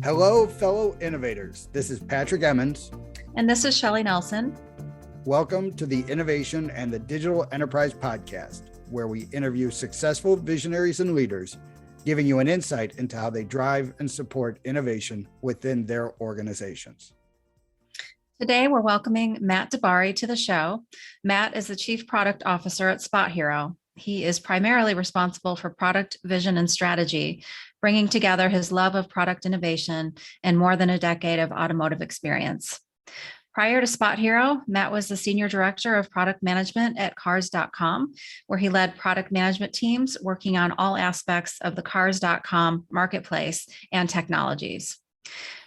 Hello, fellow innovators. This is Patrick Emmons. And this is Shelli Nelson. Welcome to the Innovation and the Digital Enterprise Podcast, where we interview successful visionaries and leaders, giving you an insight into how they drive and support innovation within their organizations. Today, we're welcoming Matt DiBari to the show. Matt is the Chief Product Officer at SpotHero. He is primarily responsible for product vision and strategy, bringing together his love of product innovation and more than a decade of automotive experience. Prior to SpotHero, Matt was the Senior Director of Product Management at Cars.com, where he led product management teams working on all aspects of the Cars.com marketplace and technologies.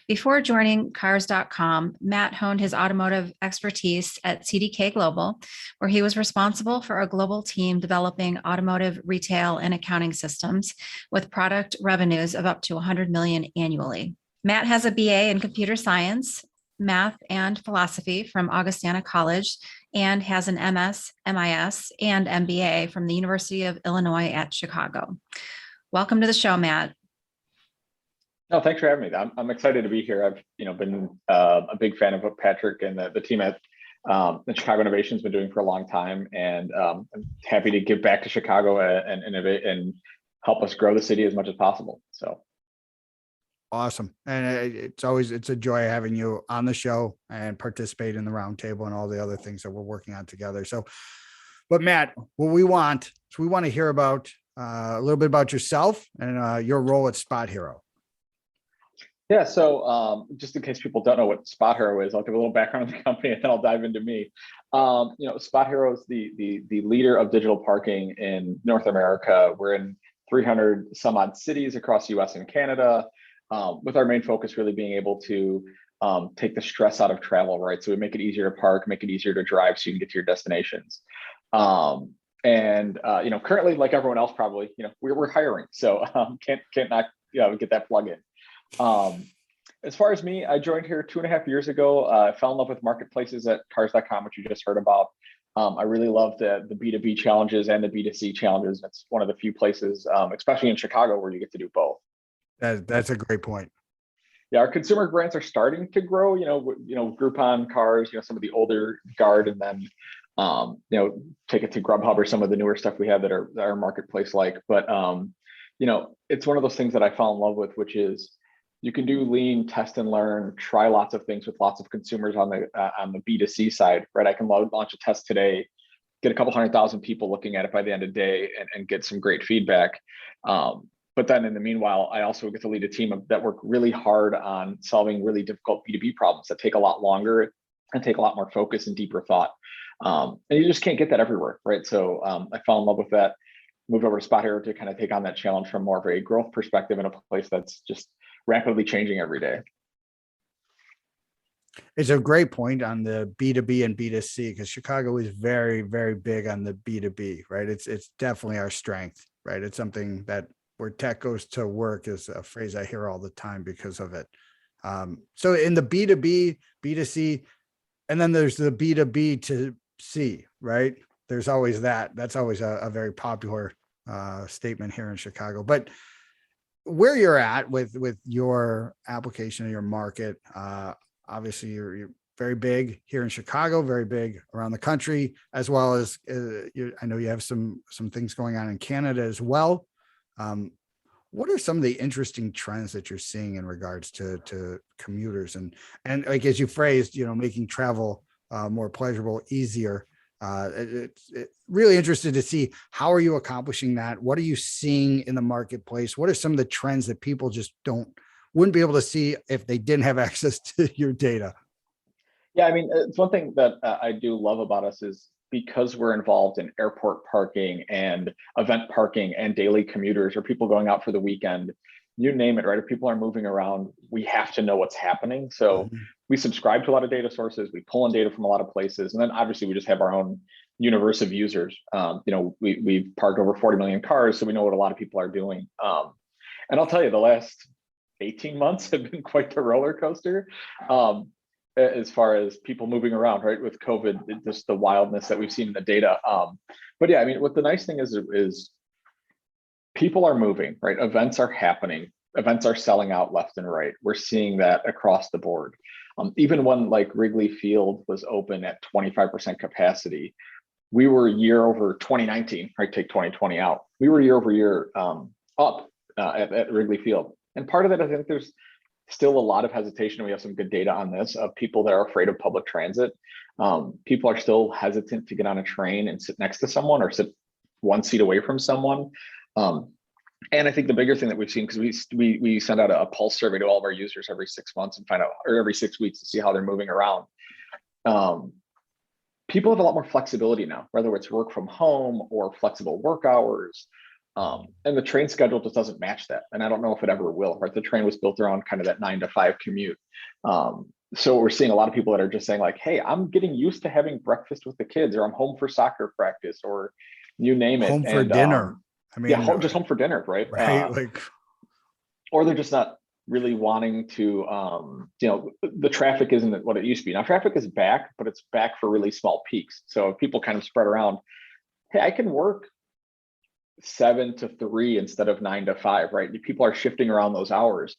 Before joining Cars.com, Matt honed his automotive expertise at CDK Global, where he was responsible for a global team developing automotive retail and accounting systems with product revenues of up to $100 million annually. Matt has a BA in computer science, math, and philosophy from Augustana College, and has an MS-MIS and MBA from the University of Illinois at Chicago. Welcome to the show, Matt. No, thanks for having me. I'm excited to be here. I've been a big fan of what Patrick and the team at the Chicago Innovation has been doing for a long time, and I'm happy to give back to Chicago and innovate and help us grow the city as much as possible. So awesome, and it's a joy having you on the show and participate in the roundtable and all the other things that we're working on together. So, but Matt, what we want to hear about a little bit about yourself and your role at SpotHero. Yeah, so just in case people don't know what SpotHero is, I'll give a little background on the company and then I'll dive into me. SpotHero is the leader of digital parking in North America. We're in 300 some odd cities across the US and Canada, with our main focus really being able to take the stress out of travel, right? So we make it easier to park, make it easier to drive so you can get to your destinations. Currently, like everyone else probably, we're hiring, so can't not get that plug in. As far as me, I joined here 2.5 years ago. I fell in love with marketplaces at Cars.com, which you just heard about. I really love the B2B challenges and the B2C challenges. It's one of the few places, especially in Chicago, where you get to do both. That's a great point. Yeah, our consumer brands are starting to grow. Groupon, Cars, some of the older guard, and then take it to Grubhub or some of the newer stuff we have that are marketplace like. But it's one of those things that I fell in love with, which is you can do lean, test and learn, try lots of things with lots of consumers on the B2C side, right? I can launch a test today, get a couple 100,000 people looking at it by the end of the day and get some great feedback. But then in the meanwhile, I also get to lead a team that work really hard on solving really difficult B2B problems that take a lot longer and take a lot more focus and deeper thought. And you just can't get that everywhere, right? So I fell in love with that, moved over to SpotHero to kind of take on that challenge from more of a growth perspective in a place that's just rapidly changing every day. It's a great point on the B2B and B2C, because Chicago is very, very big on the B2B, right? It's definitely our strength, right? It's something that where tech goes to work is a phrase I hear all the time because of it. So in the B2B, B2C, and then there's the B2B to C, right? There's always that. That's always a very popular statement here in Chicago. But where you're at with your application and your market, obviously you're very big here in Chicago, very big around the country, as well as I know you have some things going on in Canada as well. What are some of the interesting trends that you're seeing in regards to commuters and like, as you phrased, making travel more pleasurable, easier? It's really interested to see, how are you accomplishing that? What are you seeing in the marketplace? What are some of the trends that people just wouldn't be able to see if they didn't have access to your data? Yeah, I mean, it's one thing that I do love about us is because we're involved in airport parking and event parking and daily commuters or people going out for the weekend, you name it, right? If people are moving around, we have to know what's happening. So we subscribe to a lot of data sources. We pull in data from a lot of places. And then obviously we just have our own universe of users. We've parked over 40 million cars, so we know what a lot of people are doing. And I'll tell you, the last 18 months have been quite the roller coaster. as far as people moving around, right? With COVID, just the wildness that we've seen in the data. But yeah, I mean, what the nice thing is people are moving, right? Events are happening. Events are selling out left and right. We're seeing that across the board. Even when like Wrigley Field was open at 25% capacity, we were year over 2019, right? Take 2020 out. We were year over year up at Wrigley Field. And part of that, I think there's still a lot of hesitation. We have some good data on this of people that are afraid of public transit. People are still hesitant to get on a train and sit next to someone or sit one seat away from someone. And I think the bigger thing that we've seen, because we send out a pulse survey to all of our users every 6 months and find out, or every 6 weeks to see how they're moving around. People have a lot more flexibility now, whether it's work from home or flexible work hours. And the train schedule just doesn't match that. And I don't know if it ever will, right? The train was built around kind of that 9 to 5 commute. So we're seeing a lot of people that are just saying like, hey, I'm getting used to having breakfast with the kids, or I'm home for soccer practice, or you name it. Home for dinner. I mean, yeah, just home for dinner, right? Like, or they're just not really wanting to, the traffic isn't what it used to be. Now traffic is back, but it's back for really small peaks. So if people kind of spread around, hey, I can work 7 to 3 instead of 9 to 5, right? People are shifting around those hours.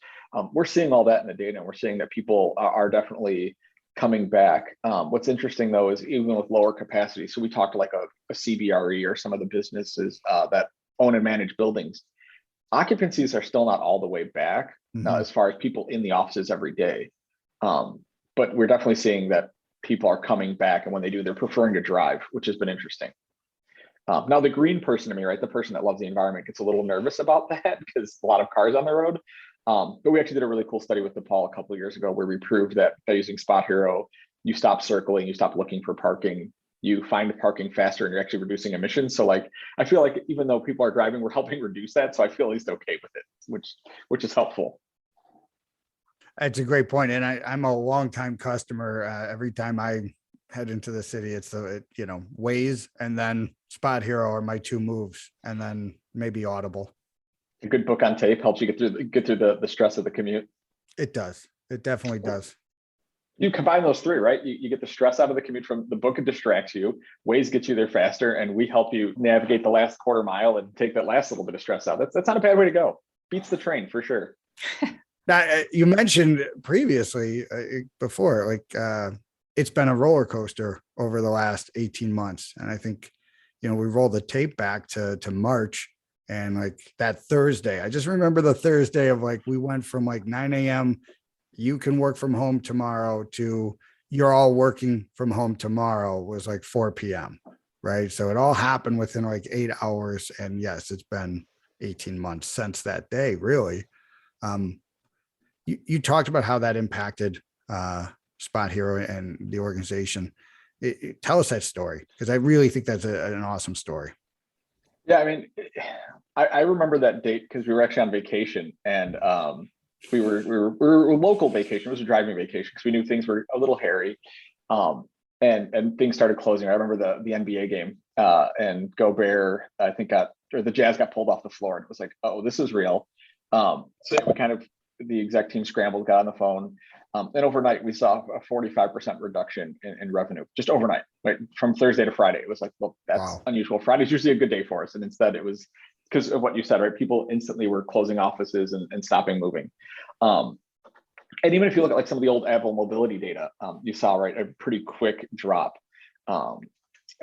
We're seeing all that in the data, and we're seeing that people are definitely coming back. What's interesting though is even with lower capacity, so we talked to like a CBRE or some of the businesses that own and manage buildings, occupancies are still not all the way back as far as people in the offices every day. But we're definitely seeing that people are coming back, and when they do, they're preferring to drive, which has been interesting. Now the green person to me, right, the person that loves the environment, gets a little nervous about that because a lot of cars on the road. But we actually did a really cool study with DePaul a couple of years ago where we proved that by using SpotHero, you stop circling, you stop looking for parking, you find parking faster, and you're actually reducing emissions. So like, I feel like even though people are driving, we're helping reduce that. So I feel at least okay with it, which is helpful. That's a great point. And I'm a longtime customer. Every time I head into the city, it's Waze and then SpotHero are my 2 moves, and then maybe Audible. A good book on tape helps you get through the stress of the commute. It does. It definitely does. You combine those 3, right? You get the stress out of the commute from the book. It distracts you. Waze gets you there faster, and we help you navigate the last quarter mile and take that last little bit of stress out. That's not a bad way to go. Beats the train for sure. Now, you mentioned previously before, like it's been a roller coaster over the last 18 months. And I think, we rolled the tape back to March, and like that Thursday, I just remember the Thursday of like, we went from like 9 a.m. you can work from home tomorrow to you're all working from home tomorrow was like 4 p.m. Right. So it all happened within like 8 hours. And yes, it's been 18 months since that day, really. You talked about how that impacted SpotHero and the organization. Tell us that story, because I really think that's an awesome story. Yeah, I mean, I remember that date because we were actually on vacation, and we were local vacation. It was a driving vacation because we knew things were a little hairy, and things started closing. I remember the NBA game, and Gobert, I think the Jazz got pulled off the floor, and it was like, oh, this is real. So we kind of, the exec team scrambled, got on the phone. And overnight, we saw a 45% reduction in revenue, just overnight, right? From Thursday to Friday. It was like, well, that's unusual. Friday's usually a good day for us. And instead it was because of what you said, right? People instantly were closing offices and stopping moving. And even if you look at like some of the old Apple mobility data, you saw, right, a pretty quick drop.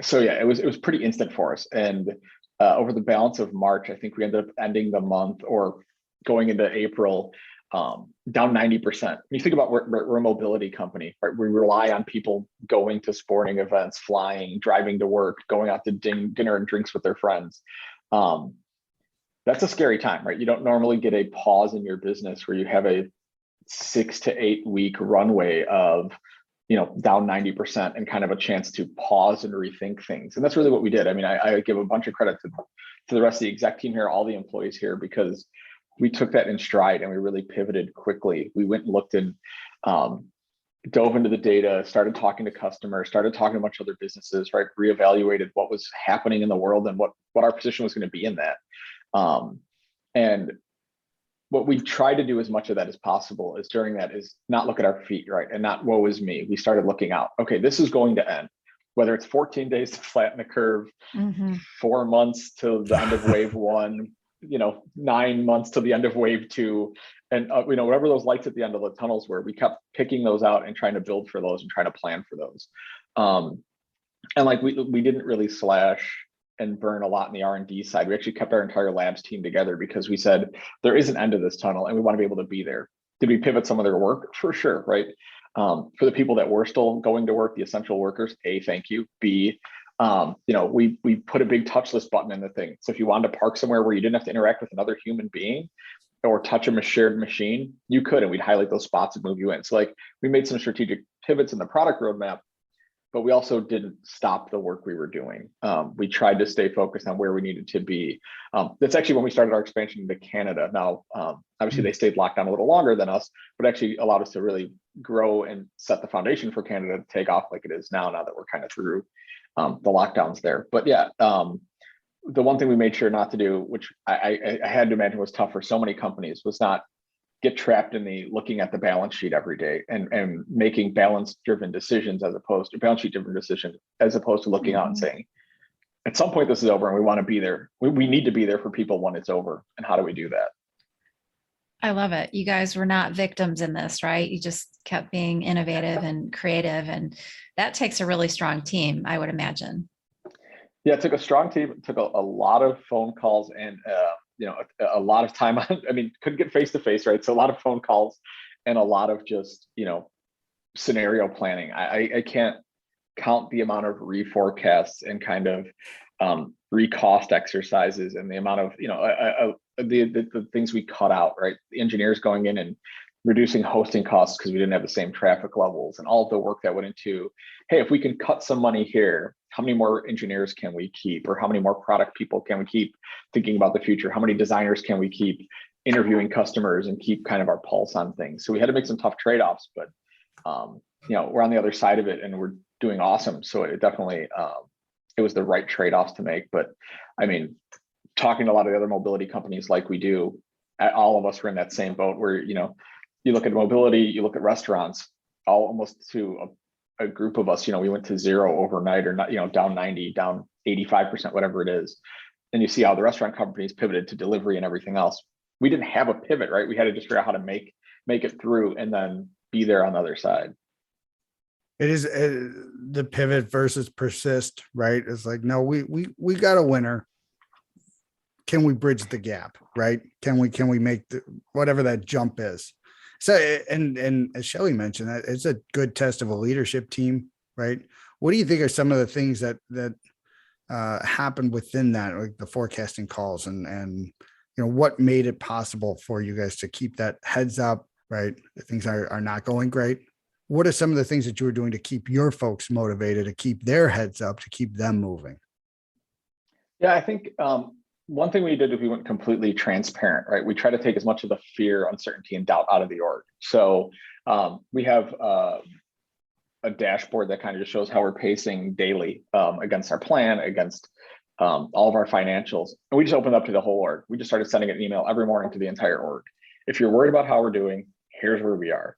So yeah, it was pretty instant for us. And over the balance of March, I think we ended up ending the month or going into April, down 90%. When you think about we're a mobility company, right? We rely on people going to sporting events, flying, driving to work, going out to dinner and drinks with their friends. That's a scary time, right? You don't normally get a pause in your business where you have a 6 to 8 week runway of, down 90% and kind of a chance to pause and rethink things. And that's really what we did. I mean, I give a bunch of credit to the rest of the exec team here, all the employees here, because we took that in stride and we really pivoted quickly. We went and looked and dove into the data, started talking to customers, started talking to a bunch of other businesses, right? Reevaluated what was happening in the world and what our position was going to be in that. And what we try to do as much of that as possible is during that is not look at our feet, right? And not woe is me. We started looking out, okay, this is going to end, whether it's 14 days to flatten the curve, 4 months till the end of wave one, 9 months till the end of wave two. And whatever those lights at the end of the tunnels were, we kept picking those out and trying to build for those and trying to plan for those. And like we didn't really slash and burn a lot in the R&D side. We actually kept our entire labs team together because we said there is an end to this tunnel and we want to be able to be there. Did we pivot some of their work? For sure, right? For the people that were still going to work, the essential workers, A, thank you. B, we put a big touchless button in the thing. So if you wanted to park somewhere where you didn't have to interact with another human being or touch a shared machine, you could, and we'd highlight those spots and move you in. So like we made some strategic pivots in the product roadmap, but we also didn't stop the work we were doing. We tried to stay focused on where we needed to be. That's actually when we started our expansion into Canada. Now, obviously they stayed locked down a little longer than us, but actually allowed us to really grow and set the foundation for Canada to take off like it is now that we're kind of through the lockdowns there. But yeah, the one thing we made sure not to do, which I had to imagine was tough for so many companies, was not get trapped in the looking at the balance sheet every day and making balance driven decisions as opposed to balance sheet driven decisions, as opposed to looking out and saying, at some point this is over and we want to be there. We need to be there for people when it's over. And how do we do that? I love it. You guys were not victims in this, right? You just kept being innovative and creative, and that takes a really strong team, I would imagine. Yeah, it took a strong team. It took a lot of phone calls and a lot of time on, couldn't get face to face, right? So a lot of phone calls and a lot of just, scenario planning. I can't count the amount of reforecasts and kind of recost exercises and the amount of, the things we cut out, right? The engineers going in and reducing hosting costs because we didn't have the same traffic levels and all of the work that went into, hey, if we can cut some money here, how many more engineers can we keep? Or how many more product people can we keep thinking about the future? How many designers can we keep interviewing customers and keep kind of our pulse on things? So we had to make some tough trade-offs, but we're on the other side of it and we're doing awesome. So it definitely, it was the right trade-offs to make. But talking to a lot of the other mobility companies like we do, all of us were in that same boat where, you look at mobility, you look at restaurants, almost to a group of us, we went to zero overnight or not, down 90, down 85%, whatever it is. And you see how the restaurant companies pivoted to delivery and everything else. We didn't have a pivot, right? We had to just figure out how to make it through and then be there on the other side. It is the pivot versus persist, right? It's like, no, we got a winner. Can we bridge the gap, right? Can we make whatever that jump is? So, and as Shelli mentioned, that it's a good test of a leadership team, right? What do you think are some of the things that happened within that, like the forecasting calls and what made it possible for you guys to keep that heads up, right? Things are not going great. What are some of the things that you were doing to keep your folks motivated, to keep their heads up, to keep them moving? Yeah, I think one thing we did is we went completely transparent, right? We try to take as much of the fear, uncertainty, and doubt out of the org. So we have a dashboard that kind of just shows how we're pacing daily against our plan, against all of our financials. And we just opened up to the whole org. We just started sending an email every morning to the entire org. If you're worried about how we're doing, here's where we are.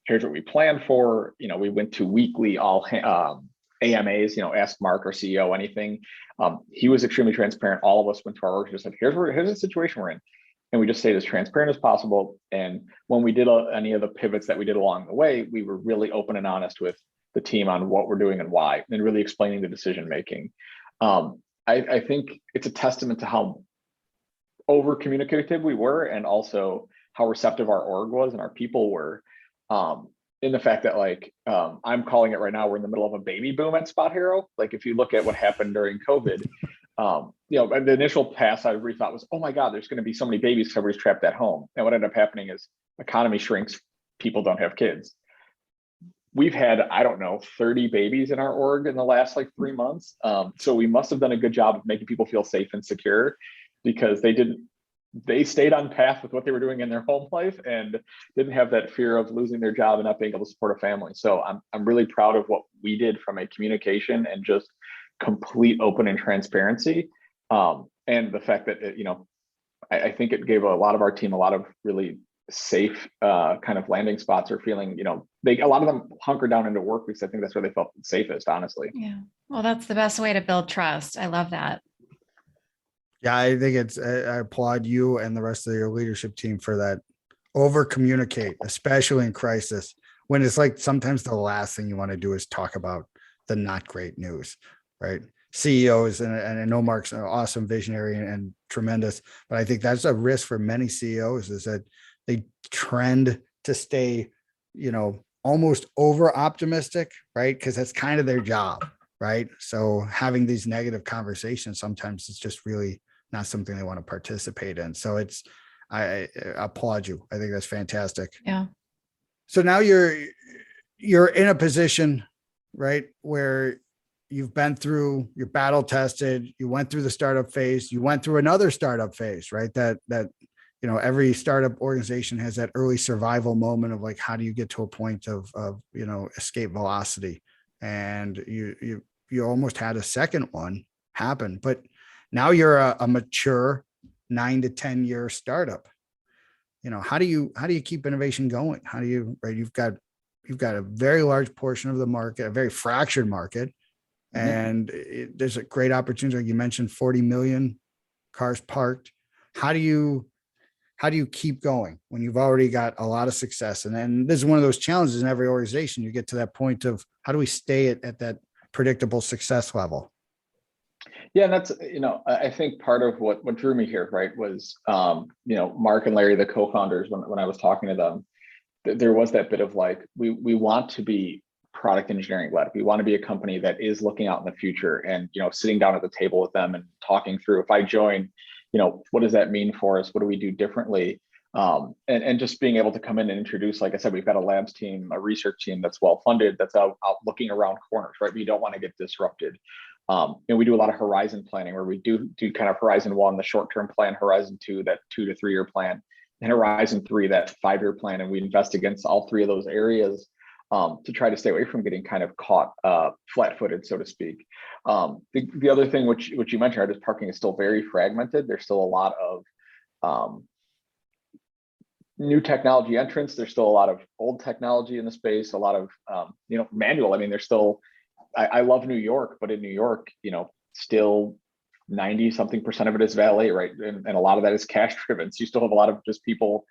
Here's what we plan for. We went to weekly AMAs, ask Mark, our CEO, anything. He was extremely transparent. All of us went to our org and just said, here's the situation we're in. And we just stayed as transparent as possible. And when we did any of the pivots that we did along the way, we were really open and honest with the team on what we're doing and why, and really explaining the decision-making. I think it's a testament to how over communicative we were and also how receptive our org was and our people were. In the fact that I'm calling it right now, we're in the middle of a baby boom at SpotHero. Like if you look at what happened during COVID, the initial pass I really thought was, oh my God, there's going to be so many babies because everybody's trapped at home. And what ended up happening is economy shrinks, people don't have kids. We've had, 30 babies in our org in the last 3 months. So we must have done a good job of making people feel safe and secure because they stayed on path with what they were doing in their home life and didn't have that fear of losing their job and not being able to support a family. So I'm really proud of what we did from a communication and just complete open and transparency. And the fact that, I think it gave a lot of our team a lot of really safe kind of landing spots, or feeling, a lot of them hunker down into work because I think that's where they felt safest, honestly. Yeah. Well, that's the best way to build trust. I love that. Yeah, I think I applaud you and the rest of your leadership team for that. Over communicate, especially in crisis, when it's like sometimes the last thing you want to do is talk about the not great news, right? CEOs, and I know Mark's an awesome visionary and tremendous, but I think that's a risk for many CEOs, is that they trend to stay, almost over optimistic, right? Because that's kind of their job, right? So having these negative conversations, sometimes it's just really not something they want to participate in. So I applaud you. I think that's fantastic. Yeah. So now you're in a position, right, where you've been through, you're battle tested, you went through the startup phase, you went through another startup phase, right? That every startup organization has that early survival moment of like, how do you get to a point of escape velocity? And you almost had a second one happen, but now you're a mature 9 to 10 year startup. How do you keep innovation going? How do you, right? You've got a very large portion of the market, a very fractured market, and there's a great opportunity. Like you mentioned, 40 million cars parked. How do you keep going when you've already got a lot of success? And then this is one of those challenges in every organization. You get to that point of how do we stay at that predictable success level? Yeah, and that's, I think part of what drew me here, right, was, Mark and Larry, the co-founders, when I was talking to them, there was that bit of like, we want to be product engineering led. We want to be a company that is looking out in the future and, sitting down at the table with them and talking through, if I join, what does that mean for us? What do we do differently? And just being able to come in and introduce, like I said, we've got a labs team, a research team that's well funded, that's out looking around corners, right? We don't want to get disrupted. We do a lot of horizon planning, where we do kind of horizon 1, the short-term plan, horizon 2, that 2 to 3 year plan, and horizon 3, that 5-year plan. And we invest against all 3 of those areas to try to stay away from getting kind of caught flat-footed, so to speak. The other thing which you mentioned, is parking is still very fragmented. There's still a lot of new technology entrants. There's still a lot of old technology in the space, a lot of manual. I mean, there's still, I love New York, but in New York, still 90-something% of it is valet, right? And a lot of that is cash driven. So you still have a lot of just people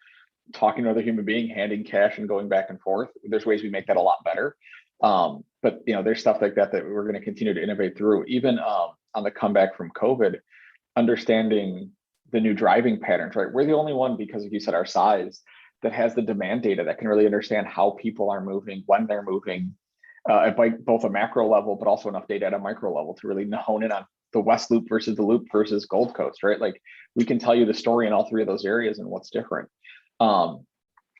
talking to another human being, handing cash and going back and forth. There's ways we make that a lot better. But there's stuff like that we're going to continue to innovate through. Even on the comeback from COVID, understanding the new driving patterns, right? We're the only one, because like you said, our size, that has the demand data that can really understand how people are moving, when they're moving, at both a macro level, but also enough data at a micro level to really hone in on the West Loop versus the Loop versus Gold Coast, right? Like, we can tell you the story in all 3 of those areas and what's different.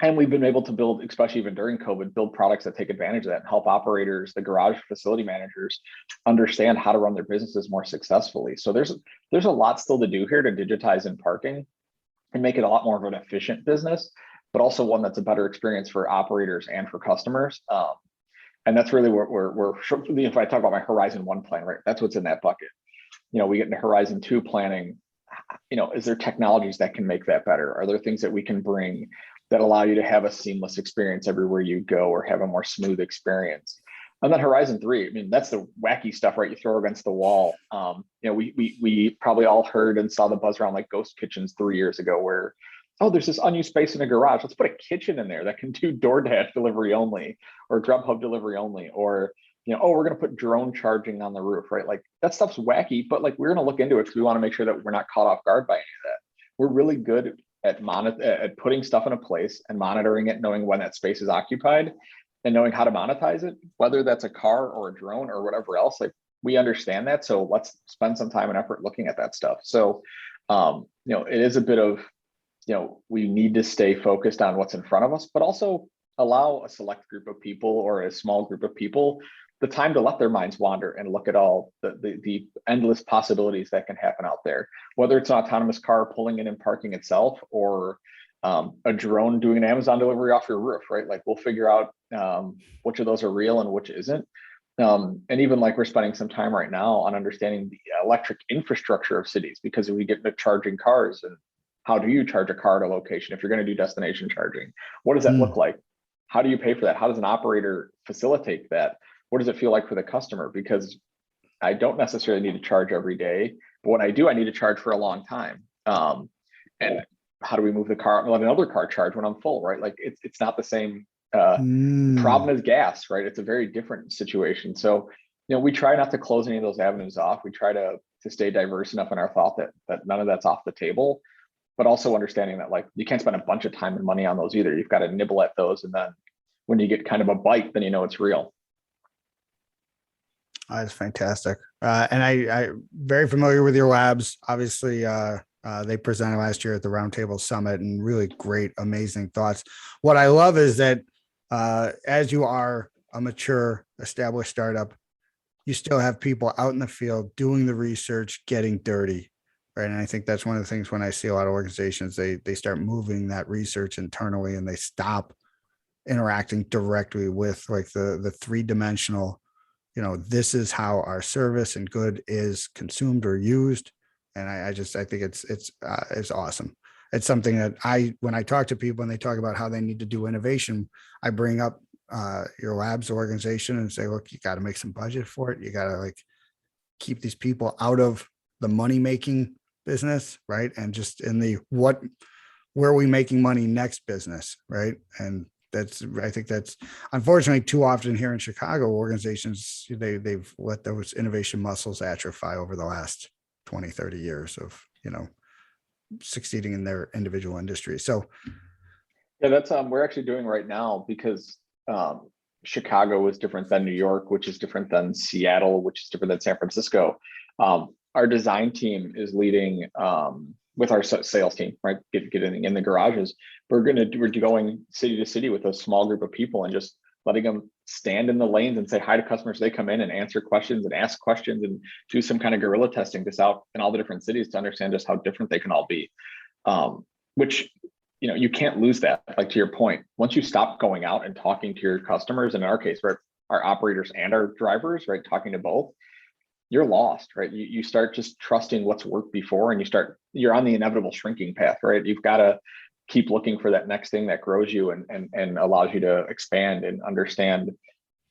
And we've been able to build, especially even during COVID, build products that take advantage of that and help operators, the garage facility managers, understand how to run their businesses more successfully. So there's a lot still to do here to digitize in parking and make it a lot more of an efficient business, but also one that's a better experience for operators and for customers. And that's really where if I talk about my Horizon 1 plan, right, that's what's in that bucket. We get into Horizon 2 planning. Is there technologies that can make that better? Are there things that we can bring that allow you to have a seamless experience everywhere you go, or have a more smooth experience? And then Horizon 3, I mean, that's the wacky stuff, right? You throw against the wall. We probably all heard and saw the buzz around like ghost kitchens 3 years ago, where, oh, there's this unused space in a garage. Let's put a kitchen in there that can do DoorDash delivery only, or Grubhub delivery only, or, oh, we're going to put drone charging on the roof, right? Like, that stuff's wacky, but like, we're going to look into it because we want to make sure that we're not caught off guard by any of that. We're really good at putting stuff in a place and monitoring it, knowing when that space is occupied and knowing how to monetize it, whether that's a car or a drone or whatever else. Like, we understand that. So let's spend some time and effort looking at that stuff. So, it is a bit of, we need to stay focused on what's in front of us, but also allow a select group of people, or a small group of people, the time to let their minds wander and look at all the endless possibilities that can happen out there, whether it's an autonomous car pulling in and parking itself, or a drone doing an Amazon delivery off your roof, right? Like, we'll figure out which of those are real and which isn't. And even like, we're spending some time right now on understanding the electric infrastructure of cities, because if we get into charging cars and How do you charge a car at a location if you're going to do destination charging? What does that Mm. look like? How do you pay for that? How does an operator facilitate that? What does it feel like for the customer? Because I don't necessarily need to charge every day, but when I do, I need to charge for a long time. And how do we move the car and let another car charge when I'm full, right? Like it's not the same problem as gas, right? It's a very different situation. So, we try not to close any of those avenues off. We try to stay diverse enough in our thought that none of that's off the table, but also understanding that like you can't spend a bunch of time and money on those either. You've got to nibble at those, and then when you get kind of a bite, then it's real. That's fantastic. And I very familiar with your labs. Obviously, they presented last year at the Roundtable Summit, and really great, amazing thoughts. What I love is that as you are a mature, established startup, you still have people out in the field doing the research, getting dirty, right? And I think that's one of the things when I see a lot of organizations, they start moving that research internally, and they stop interacting directly with like the three-dimensional, this is how our service and good is consumed or used. And I think it's awesome. It's something that when I talk to people and they talk about how they need to do innovation, I bring up your labs organization and say, look, you got to make some budget for it. You got to like keep these people out of the money-making business, right? And just in the where are we making money next business, right? And I think that's unfortunately too often here in Chicago. Organizations, they've let those innovation muscles atrophy over the last 20, 30 years of, succeeding in their individual industry. So yeah, that's we're actually doing right now, because Chicago is different than New York, which is different than Seattle, which is different than San Francisco. Our design team is leading with our sales team, right? Getting in the garages. We're going city to city with a small group of people and just letting them stand in the lanes and say hi to customers. They come in and answer questions and ask questions and do some kind of guerrilla testing this out in all the different cities to understand just how different they can all be. Which, you can't lose that. Like to your point, once you stop going out and talking to your customers, and in our case, right, our operators and our drivers, right, talking to both, you're lost, right? You start just trusting what's worked before, and you're on the inevitable shrinking path, right? You've got to keep looking for that next thing that grows you and allows you to expand and understand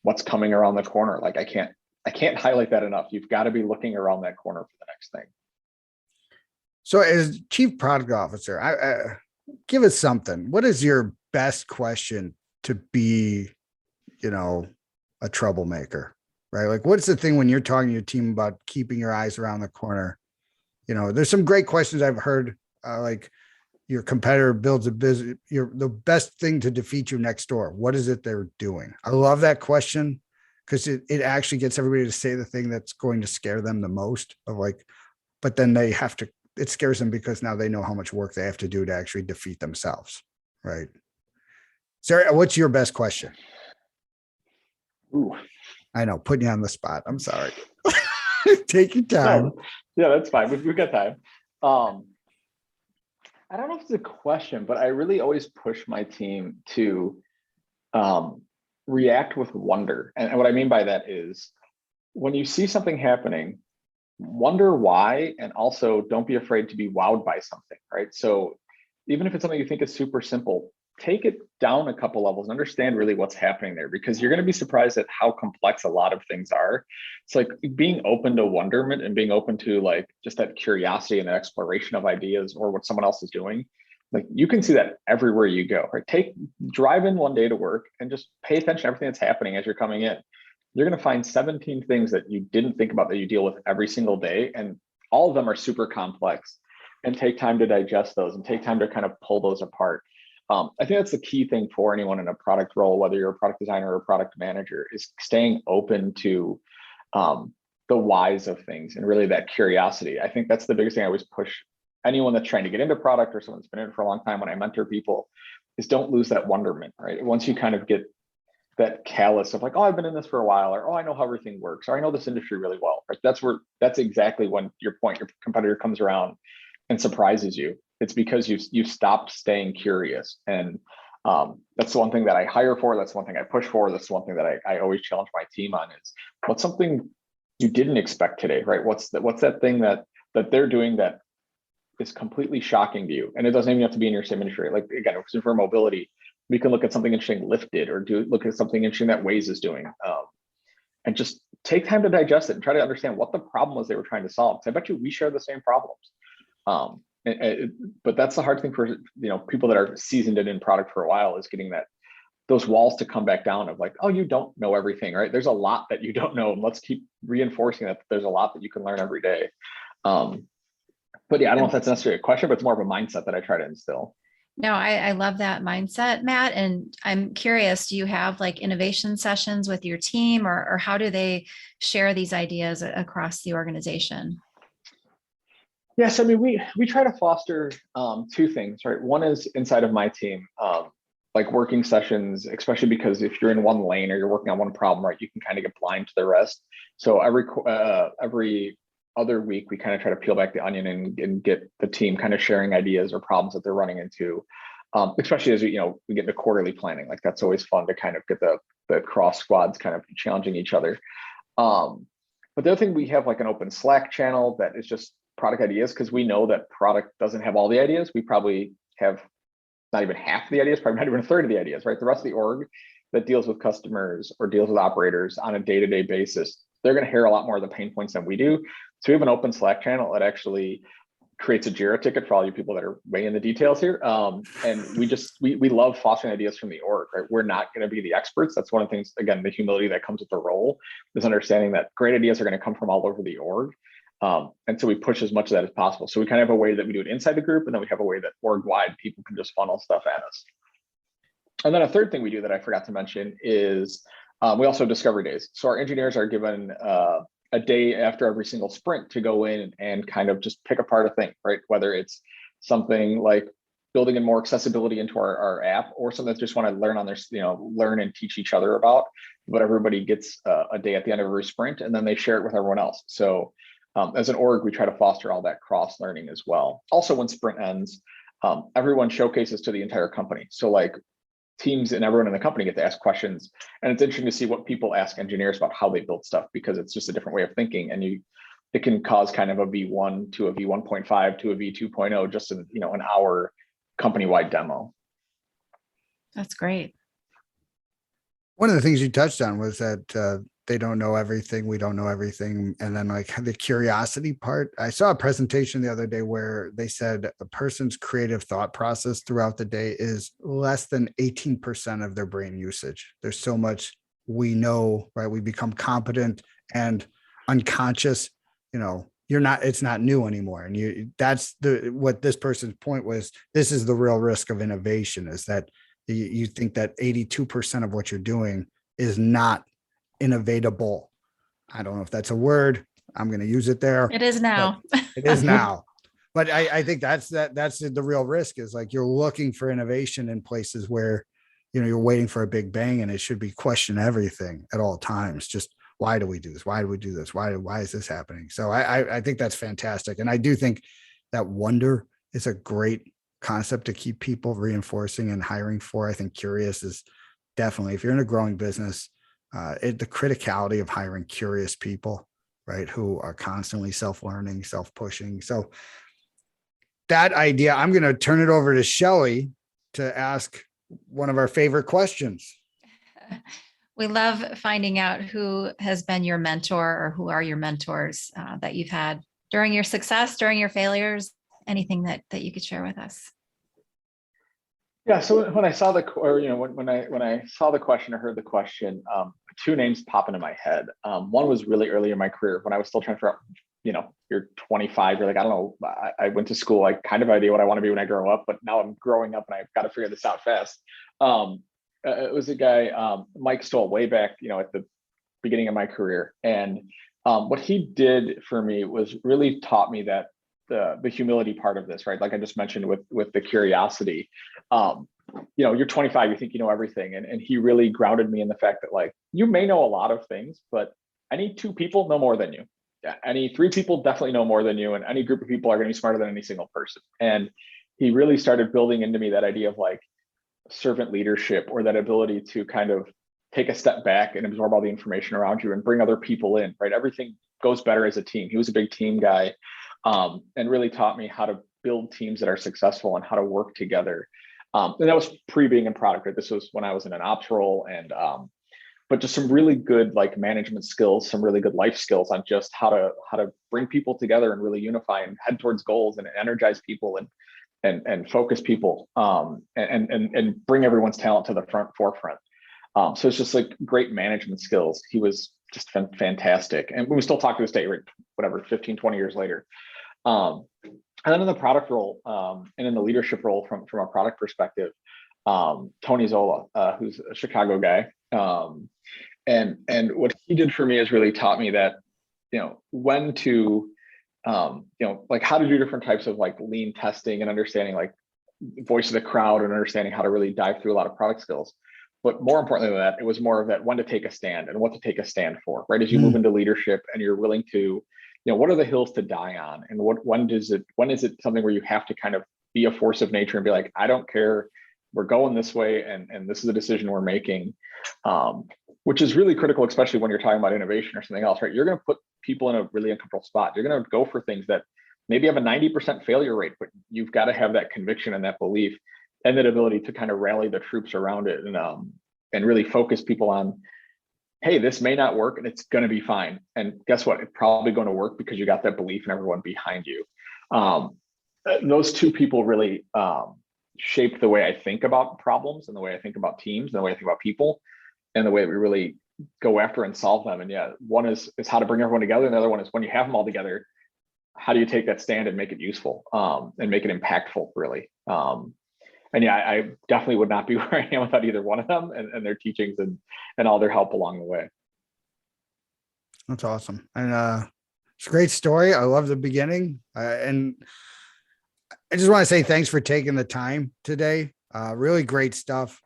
what's coming around the corner. Like I can't highlight that enough. You've got to be looking around that corner for the next thing. So as chief product officer, give us something. What is your best question to be, a troublemaker? Right? Like, what's the thing when you're talking to your team about keeping your eyes around the corner? There's some great questions I've heard, like your competitor builds a business. The best thing to defeat you next door. What is it they're doing? I love that question because it actually gets everybody to say the thing that's going to scare them the most of like, but then it scares them because now they know how much work they have to do to actually defeat themselves. Right. Sarah, what's your best question? Ooh. I know, putting you on the spot. I'm sorry. Take your time. No, yeah, that's fine. We've got time. I don't know if it's a question, but I really always push my team to react with wonder. And what I mean by that is when you see something happening, wonder why, and also don't be afraid to be wowed by something, right? So even if it's something you think is super simple, take it down a couple levels and understand really what's happening there, because you're going to be surprised at how complex a lot of things are. It's like being open to wonderment and being open to like just that curiosity and that exploration of ideas or what someone else is doing. Like you can see that everywhere you go, right? Drive in one day to work and just pay attention to everything that's happening as you're coming in. You're going to find 17 things that you didn't think about that you deal with every single day. And all of them are super complex, and take time to digest those and take time to kind of pull those apart. I think that's the key thing for anyone in a product role, whether you're a product designer or a product manager, is staying open to the whys of things and really that curiosity. I think that's the biggest thing I always push anyone that's trying to get into product or someone that's been in it for a long time when I mentor people, is don't lose that wonderment, right? Once you kind of get that callous of like, oh, I've been in this for a while, or oh, I know how everything works, or I know this industry really well, right? That's exactly when your competitor comes around and surprises you. It's because you've stopped staying curious. And that's the one thing that I hire for. That's one thing I push for. That's one thing that I always challenge my team on is what's something you didn't expect today, right? What's that thing that they're doing that is completely shocking to you, and it doesn't even have to be in your same industry. Like again, for mobility, we can look at something interesting Lyft did, or look at something interesting that Waze is doing, and just take time to digest it and try to understand what the problem was they were trying to solve. So I bet you we share the same problems. But that's the hard thing for people that are seasoned in product for a while, is getting those walls to come back down of like, oh, you don't know everything, right? There's a lot that you don't know, and let's keep reinforcing that there's a lot that you can learn every day. But yeah, I don't know if that's necessarily a question, but it's more of a mindset that I try to instill. No, I love that mindset, Matt. And I'm curious, do you have like innovation sessions with your team, or how do they share these ideas across the organization? Yes, I mean, we try to foster two things, right? One is inside of my team, like working sessions, especially because if you're in one lane or you're working on one problem, right, you can kind of get blind to the rest. So every other week, we kind of try to peel back the onion and get the team kind of sharing ideas or problems that they're running into, especially as we get into quarterly planning. Like that's always fun to kind of get the cross squads kind of challenging each other. But the other thing, we have like an open Slack channel that is just product ideas, because we know that product doesn't have all the ideas. We probably have not even half the ideas, probably not even a third of the ideas, right? The rest of the org that deals with customers or deals with operators on a day-to-day basis, they're going to hear a lot more of the pain points than we do. So we have an open Slack channel that actually creates a Jira ticket for all you people that are way in the details here. And we love fostering ideas from the org, right? We're not going to be the experts. That's one of the things, again, the humility that comes with the role, is understanding that great ideas are going to come from all over the org. And so we push as much of that as possible. So we kind of have a way that we do it inside the group, and then we have a way that org-wide people can just funnel stuff at us. And then a third thing we do that I forgot to mention is we also have discovery days. So our engineers are given a day after every single sprint to go in and kind of just pick apart a thing, right? Whether it's something like building in more accessibility into our app, or something that just want to learn on their, learn and teach each other about. But everybody gets a day at the end of every sprint, and then they share it with everyone else. So as an org, we try to foster all that cross learning as well. Also, when sprint ends, everyone showcases to the entire company. So like teams and everyone in the company get to ask questions, and it's interesting to see what people ask engineers about how they build stuff, because it's just a different way of thinking, and it can cause kind of a V1 to a V1.5 to a V2.0 just in an hour company-wide demo. That's great. One of the things you touched on was that they don't know everything, we don't know everything, and then like the curiosity part. I saw a presentation the other day where they said a person's creative thought process throughout the day is less than 18% of their brain usage. There's so much we know, right? We become competent and unconscious, it's not new anymore. And that's what this person's point was. This is the real risk of innovation, is that you think that 82% of what you're doing is not innovatable. I don't know if that's a word. I'm going to use it there. It is now. It is now. But I think that's the real risk, is like you're looking for innovation in places where, you're waiting for a big bang, and it should be question everything at all times. Just why do we do this? Why do we do this? Why is this happening? So I think that's fantastic. And I do think that wonder is a great concept to keep people reinforcing and hiring for. I think curious is definitely, if you're in a growing business, the criticality of hiring curious people, right, who are constantly self-learning, self-pushing. So that idea, I'm going to turn it over to Shelli to ask one of our favorite questions. We love finding out who has been your mentor, or who are your mentors that you've had during your success, during your failures, anything that you could share with us. Yeah. So when I saw when I saw the question or heard the question, two names pop into my head. One was really early in my career when I was still trying to figure out, you're 25, you're like, I don't know, I went to school, I kind of idea what I want to be when I grow up, but now I'm growing up and I've got to figure this out fast. It was a guy, Mike Stoll, way back, at the beginning of my career. And what he did for me was really taught me that the humility part of this, right? Like I just mentioned with the curiosity, you're 25, you think you know everything. And he really grounded me in the fact that, like, you may know a lot of things, but any two people know more than you. Yeah, any three people definitely know more than you, and any group of people are going to be smarter than any single person. And he really started building into me that idea of like servant leadership, or that ability to kind of take a step back and absorb all the information around you and bring other people in, right? Everything goes better as a team. He was a big team guy, and really taught me how to build teams that are successful and how to work together. And that was pre being in product, right? This was when I was in an ops role, and but just some really good like management skills, some really good life skills on just how to bring people together and really unify and head towards goals and energize people and focus people, and bring everyone's talent to the forefront. So it's just like great management skills. He was just fantastic. And we still talk to this day, right? Whatever, 15, 20 years later. And then in the product role, and in the leadership role from a product perspective, Tony Zola, who's a Chicago guy. And what he did for me is really taught me that, when to, like how to do different types of like lean testing and understanding like voice of the crowd and understanding how to really dive through a lot of product skills. But more importantly than that, it was more of that when to take a stand and what to take a stand for, right? As you move into leadership and you're willing to, what are the hills to die on? And when is it something where you have to kind of be a force of nature and be like, I don't care, we're going this way, and this is a decision we're making, which is really critical, especially when you're talking about innovation or something else, right? You're going to put people in a really uncomfortable spot. You're going to go for things that maybe have a 90% failure rate, but you've got to have that conviction and that belief and that ability to kind of rally the troops around it, and really focus people on, hey, this may not work and it's going to be fine. And guess what? It's probably going to work because you got that belief and everyone behind you. Those two people really shaped the way I think about problems and the way I think about teams and the way I think about people and the way that we really go after and solve them. And yeah, one is how to bring everyone together. And the other one is when you have them all together, how do you take that stand and make it useful, and make it impactful, really? And yeah, I definitely would not be where I am without either one of them and their teachings and all their help along the way. That's awesome. And it's a great story. I love the beginning. And I just want to say thanks for taking the time today. Really great stuff.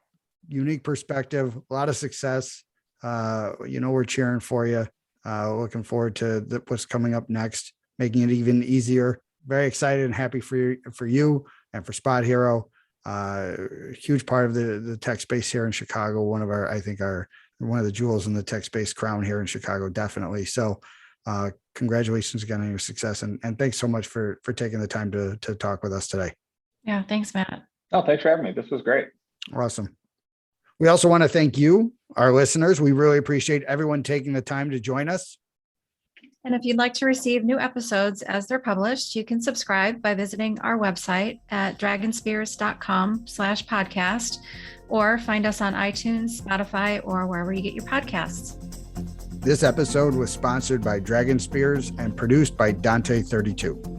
Unique perspective, a lot of success. We're cheering for you. Looking forward to what's coming up next, making it even easier. Very excited and happy for you and for SpotHero. Huge part of the tech space here in Chicago. One of one of the jewels in the tech space crown here in Chicago, definitely. So congratulations again on your success. And thanks so much for taking the time to talk with us today. Yeah. Thanks, Matt. Oh, thanks for having me. This was great. Awesome. We also want to thank you, our listeners. We really appreciate everyone taking the time to join us. And if you'd like to receive new episodes as they're published, you can subscribe by visiting our website at dragonspears.com/podcast, or find us on iTunes, Spotify, or wherever you get your podcasts. This episode was sponsored by Dragon Spears and produced by Dante32.